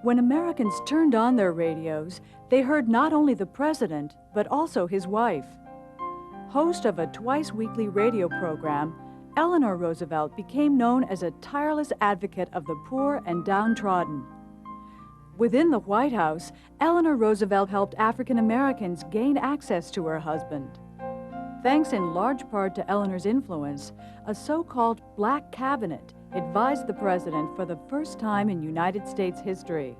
When Americans turned on their radios, they heard not only the president, but also his wife. Host of a twice-weekly radio program, Eleanor Roosevelt became known as a tireless advocate of the poor and downtrodden. Within the White House, Eleanor Roosevelt helped African Americans gain access to her husband. Thanks in large part to Eleanor's influence, a so-called Black Cabinet advised the president for the first time in United States history.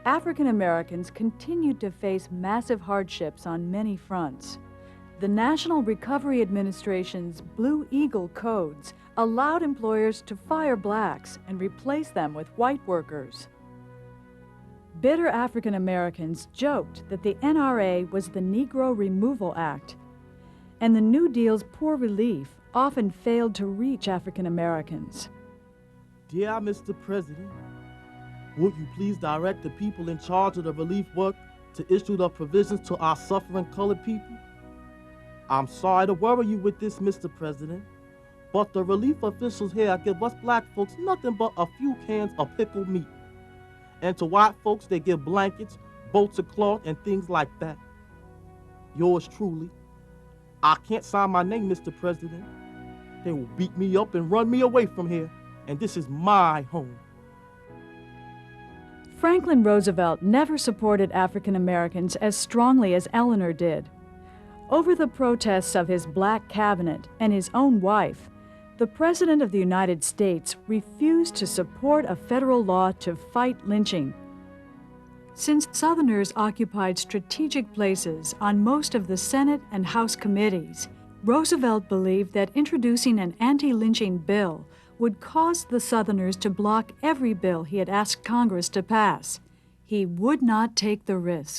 African Americans continued to face massive hardships on many fronts. The National Recovery Administration's Blue Eagle codes allowed employers to fire blacks and replace them with white workers. Bitter African Americans joked that the NRA was the Negro Removal Act, and the New Deal's poor relief often failed to reach African Americans. Dear Mr. President, would you please direct the people in charge of the relief work to issue the provisions to our suffering colored people? I'm sorry to worry you with this, Mr. President, but the relief officials here give us black folks nothing but a few cans of pickled meat. And to white folks, they give blankets, bolts of cloth, and things like that. Yours truly. I can't sign my name, Mr. President. They will beat me up and run me away from here, and this is my home. Franklin Roosevelt never supported African Americans as strongly as Eleanor did. Over the protests of his Black Cabinet and his own wife, the President of the United States refused to support a federal law to fight lynching. Since Southerners occupied strategic places on most of the Senate and House committees, Roosevelt believed that introducing an anti-lynching bill would cause the Southerners to block every bill he had asked Congress to pass. He would not take the risk.